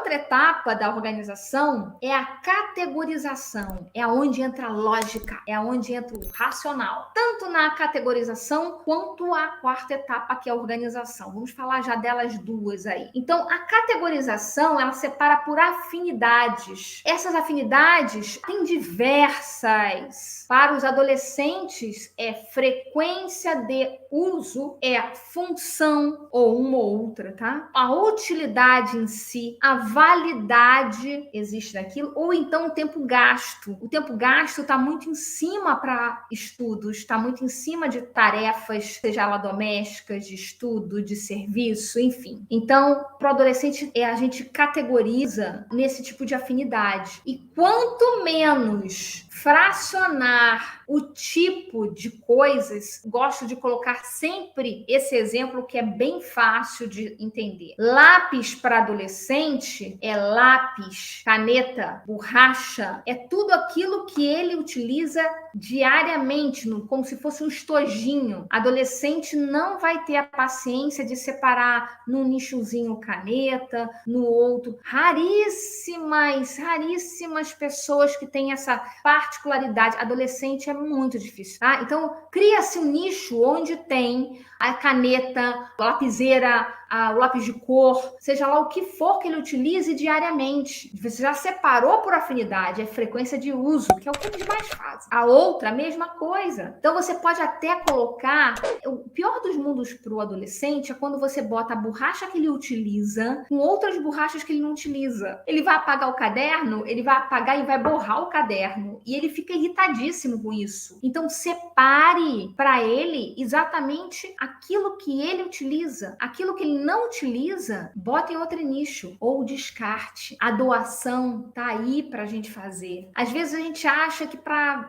outra etapa da organização é a categorização, é onde entra a lógica, é onde entra o racional. Tanto na categorização quanto a quarta etapa, que é a organização. Vamos falar já delas duas aí. Então, a categorização, ela separa por afinidades. Essas afinidades têm diversas. Para os adolescentes, é frequência de uso, é função ou uma ou outra, tá? A utilidade em si, a validade existe daquilo, ou então o tempo gasto. O tempo gasto está muito em cima para estudos, está muito em cima de tarefas, seja ela domésticas, de estudo, de serviço, enfim. Então, para o adolescente, a gente categoriza nesse tipo de afinidade. E quanto menos fracionar o tipo de coisas, gosto de colocar sempre esse exemplo que é bem fácil de entender. Lápis para adolescente é lápis, caneta, borracha, é tudo aquilo que ele utiliza diariamente, como se fosse um estojinho. Adolescente não vai ter a paciência de separar num nichozinho caneta, no outro. Raríssimas pessoas que têm essa particularidade. Adolescente é muito difícil, tá? Então, cria-se um nicho onde tem a caneta, a lapiseira, o lápis de cor, seja lá o que for que ele utilize diariamente. Você já separou por afinidade, é frequência de uso, que é o que eles mais fazem. A outra, a mesma coisa. Então, você pode até colocar... O pior dos mundos para o adolescente é quando você bota a borracha que ele utiliza com outras borrachas que ele não utiliza. Ele vai apagar o caderno, ele vai apagar e vai borrar o caderno. E ele fica irritadíssimo com isso. Então, separe para ele exatamente aquilo que ele utiliza. Aquilo que ele não utiliza, bota em outro nicho. Ou descarte. A doação tá aí para a gente fazer. Às vezes a gente acha que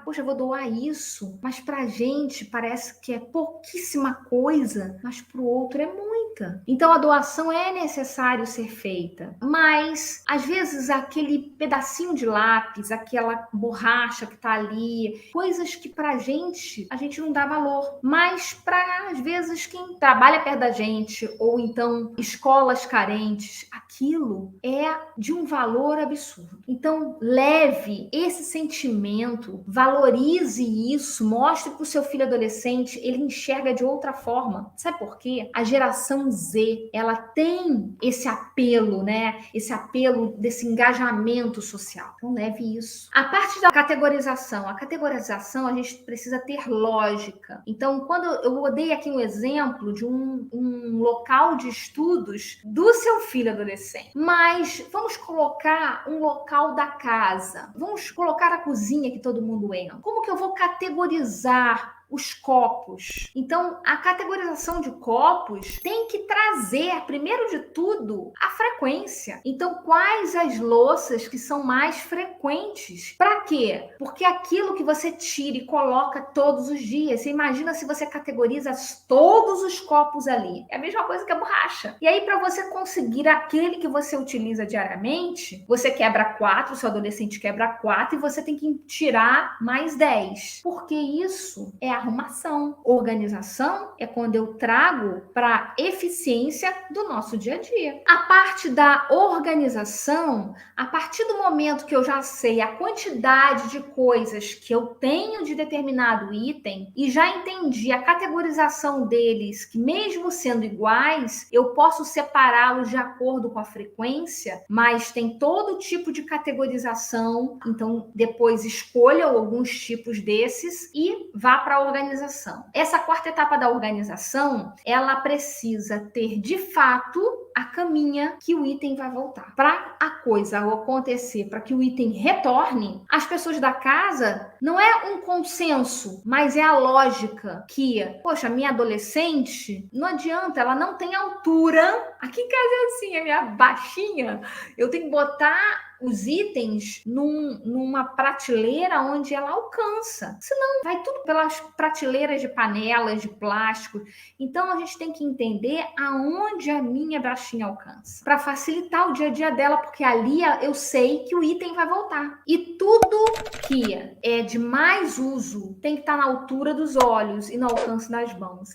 poxa, eu vou doar isso. Mas para a gente parece que é pouquíssima coisa. Mas para o outro é muita. Então, a doação é necessário ser feita. Mas, às vezes, aquele pedacinho de lápis, aquela borracha que tá ali, coisas que pra gente, a gente não dá valor. Mas para, às vezes, quem trabalha perto da gente, ou então escolas carentes, aquilo é de um valor absurdo. Então, leve esse sentimento, valorize isso, mostre pro seu filho adolescente, ele enxerga de outra forma. Sabe por quê? A geração Z, ela tem esse apelo, né? Esse apelo desse engajamento social. Então, leve isso. A parte da categorização. A categorização, a gente precisa ter lógica. Então, quando eu dei aqui um exemplo de um local de estudos do seu filho adolescente, mas vamos colocar um local da casa. Vamos colocar a cozinha que todo mundo entra. Como que eu vou categorizar os copos? Então, a categorização de copos tem que trazer, primeiro de tudo, a frequência. Então, quais as louças que são mais frequentes? Para quê? Porque aquilo que você tira e coloca todos os dias, você imagina se você categoriza todos os copos ali. É a mesma coisa que a borracha. E aí, para você conseguir aquele que você utiliza diariamente, você quebra 4, seu adolescente quebra 4 e você tem que tirar mais 10. Porque isso é arrumação. Organização é quando eu trago para eficiência do nosso dia a dia. A parte da organização, a partir do momento que eu já sei a quantidade de coisas que eu tenho de determinado item e já entendi a categorização deles, que mesmo sendo iguais, eu posso separá-los de acordo com a frequência, mas tem todo tipo de categorização. Então, depois escolha alguns tipos desses e vá para a organização. Essa quarta etapa da organização, ela precisa ter, de fato, a caminha que o item vai voltar. Para a coisa acontecer, para que o item retorne, as pessoas da casa, não é um consenso, mas é a lógica que, poxa, minha adolescente, não adianta, ela não tem altura. Aqui em casa é assim, a minha baixinha, eu tenho que botar os itens numa prateleira onde ela alcança. Senão vai tudo pelas prateleiras de panelas, de plástico. Então a gente tem que entender aonde a minha baixinha alcança. Para facilitar o dia a dia dela, porque ali eu sei que o item vai voltar. E tudo que é de mais uso tem que estar na altura dos olhos e no alcance das mãos.